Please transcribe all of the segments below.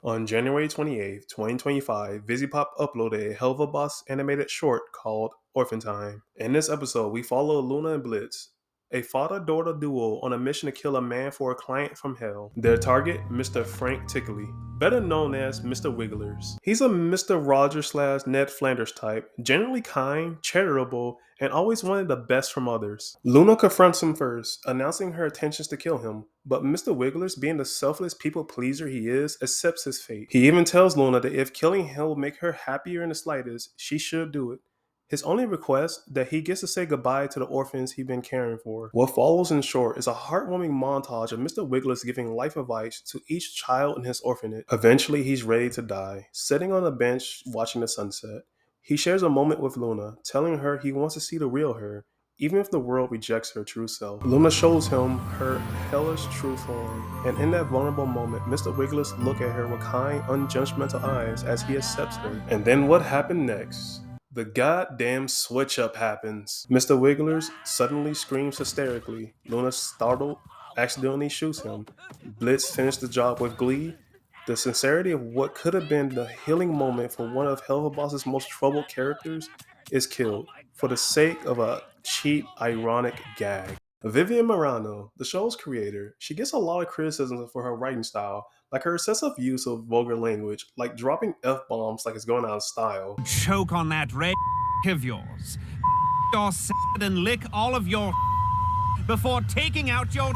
On January 28th, 2025, VisiPop uploaded a Hell of a Boss animated short called Orphan Time. In this episode, we follow Luna and Blitz, a father-daughter duo on a mission to kill a man for a client from hell. Their target, Mr. Frank Tickley, better known as Mr. Wigglers. He's a Mr. Rogers slash Ned Flanders type, generally kind, charitable, and always wanted the best from others. Luna confronts him first, announcing her intentions to kill him, but Mr. Wigglers, being the selfless people pleaser he is, accepts his fate. He even tells Luna that if killing him will make her happier in the slightest, she should do it. His only request, that he gets to say goodbye to the orphans he's been caring for. What follows in short is a heartwarming montage of Mr. Wigglers giving life advice to each child in his orphanage. Eventually, he's ready to die, sitting on a bench watching the sunset. He shares a moment with Luna, telling her he wants to see the real her, even if the world rejects her true self. Luna shows him her hellish true form, and in that vulnerable moment, Mr. Wigglers looks at her with kind, unjudgmental eyes as he accepts her. And then what happened next? The goddamn switch up happens. Mr. Wigglers suddenly screams hysterically. Luna, startled, accidentally shoots him. Blitz finished the job with glee. The sincerity of what could have been the healing moment for one of Helvaboss's most troubled characters is killed for the sake of a cheap, ironic gag. Vivian Morano, the show's creator, she gets a lot of criticism for her writing style, like her excessive use of vulgar language, like dropping F-bombs like it's going out of style. Choke on that red of yours. Your and lick all of your before taking out your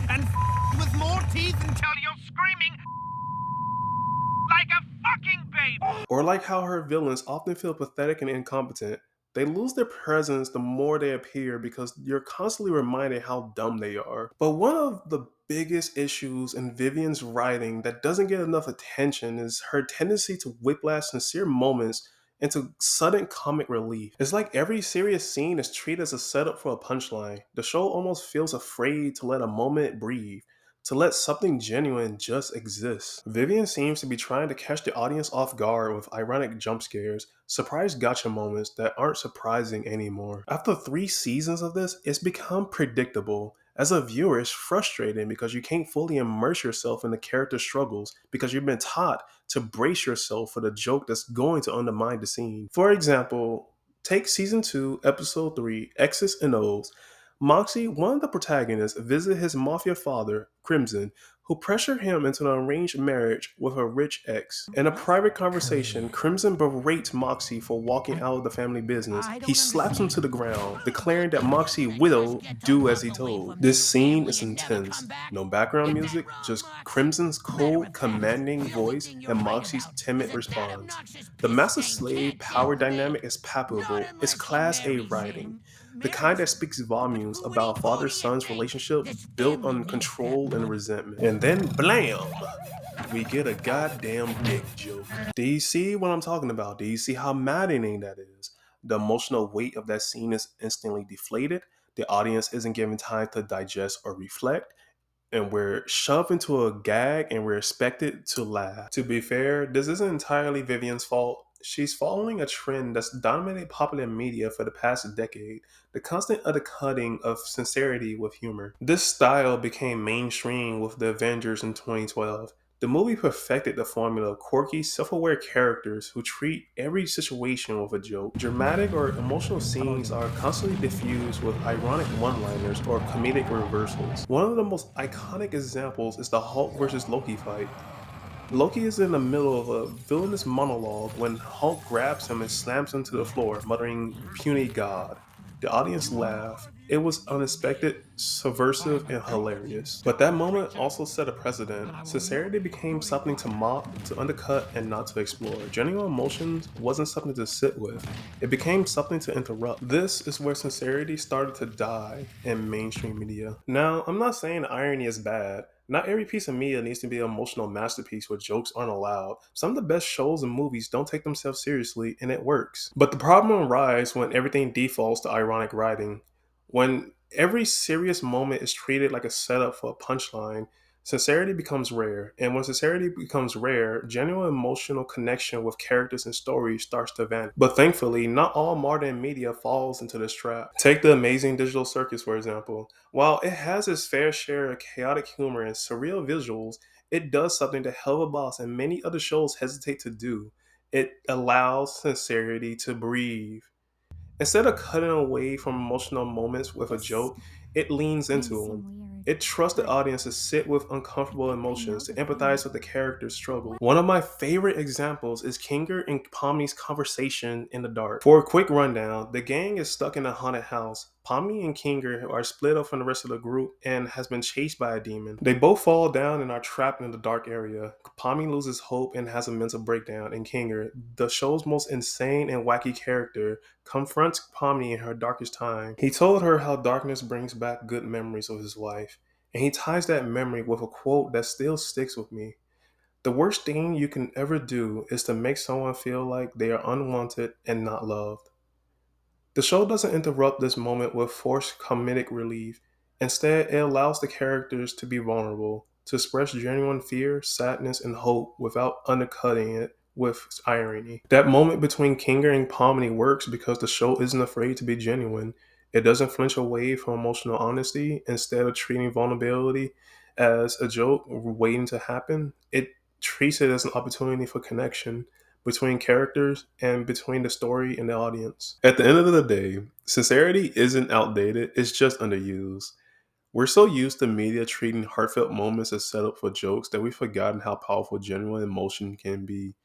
and with more teeth until you're screaming like a fucking baby. Or like how her villains often feel pathetic and incompetent. They lose their presence the more they appear because you're constantly reminded how dumb they are. But one of the biggest issues in Vivian's writing that doesn't get enough attention is her tendency to whiplash sincere moments into sudden comic relief. It's like every serious scene is treated as a setup for a punchline. The show almost feels afraid to let a moment breathe, to let something genuine just exist. Vivian seems to be trying to catch the audience off guard with ironic jump scares, surprise gotcha moments that aren't surprising anymore. After 3 seasons of this, it's become predictable. As a viewer, it's frustrating because you can't fully immerse yourself in the character's struggles because you've been taught to brace yourself for the joke that's going to undermine the scene. For example, take season 2, episode 3, X's and O's. Moxie, one of the protagonists, visits his mafia father, Crimson, who pressured him into an arranged marriage with a rich ex. In a private conversation, Crimson berates Moxie for walking out of the family business. He slaps him to the ground, declaring that Moxie will do as he told. This scene is intense. No background music, just Crimson's cold, commanding voice and Moxie's timid response. The master-slave power dynamic is palpable. It's Class A writing. The kind that speaks volumes about father-son's relationship built on control and resentment. And then blam! We get a goddamn dick joke. Do you see what I'm talking about? Do you see how maddening that is? The emotional weight of that scene is instantly deflated. The audience isn't given time to digest or reflect, and we're shoved into a gag and we're expected to laugh. To be fair, this isn't entirely Vivian's fault. She's following a trend that's dominated popular media for the past decade, the constant undercutting of sincerity with humor. This style became mainstream with The Avengers in 2012. The movie perfected the formula of quirky, self-aware characters who treat every situation with a joke. Dramatic or emotional scenes are constantly diffused with ironic one-liners or comedic reversals. One of the most iconic examples is the Hulk vs. Loki fight. Loki is in the middle of a villainous monologue when Hulk grabs him and slams him to the floor, muttering, "Puny God." The audience laughed. It was unexpected, subversive, and hilarious. But that moment also set a precedent. Sincerity became something to mock, to undercut, and not to explore. Genuine emotions wasn't something to sit with. It became something to interrupt. This is where sincerity started to die in mainstream media. Now, I'm not saying irony is bad. Not every piece of media needs to be an emotional masterpiece where jokes aren't allowed. Some of the best shows and movies don't take themselves seriously, and it works. But the problem arises when everything defaults to ironic writing. When every serious moment is treated like a setup for a punchline, sincerity becomes rare. And when sincerity becomes rare, genuine emotional connection with characters and stories starts to vanish. But thankfully, not all modern media falls into this trap. Take The Amazing Digital Circus, for example. While it has its fair share of chaotic humor and surreal visuals, It does something that Helga Boss and many other shows hesitate to do. It allows sincerity to breathe. Instead of cutting away from emotional moments with a This joke, it leans may into them. seem weird, It trusts the but audience to sit with I uncomfortable think I know emotions, to the feeling. empathize with the character's struggle. What? One of my favorite examples is Kinger and Pommy's conversation in the dark. For a quick rundown, the gang is stuck in a haunted house. Pommy and Kinger are split up from the rest of the group and has been chased by a demon. They both fall down and are trapped in the dark area. Pommy loses hope and has a mental breakdown, and Kinger, the show's most insane and wacky character, confronts Pomni in her darkest time. He told her how darkness brings back good memories of his wife, and he ties that memory with a quote that still sticks with me. The worst thing you can ever do is to make someone feel like they are unwanted and not loved. The show doesn't interrupt this moment with forced comedic relief. Instead, it allows the characters to be vulnerable, to express genuine fear, sadness, and hope without undercutting it with irony. That moment between Kinger and Pomini works because the show isn't afraid to be genuine. It doesn't flinch away from emotional honesty. Instead of treating vulnerability as a joke waiting to happen, it treats it as an opportunity for connection between characters and between the story and the audience. At the end of the day, sincerity isn't outdated, it's just underused. We're so used to media treating heartfelt moments as setup for jokes that we've forgotten how powerful genuine emotion can be.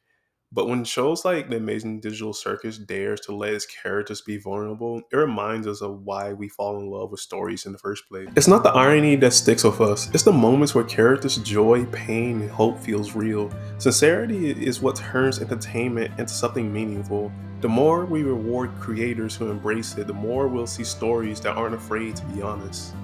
But when shows like The Amazing Digital Circus dares to let its characters be vulnerable, it reminds us of why we fall in love with stories in the first place. It's not the irony that sticks with us, it's the moments where characters' joy, pain, and hope feels real. Sincerity is what turns entertainment into something meaningful. The more we reward creators who embrace it, the more we'll see stories that aren't afraid to be honest.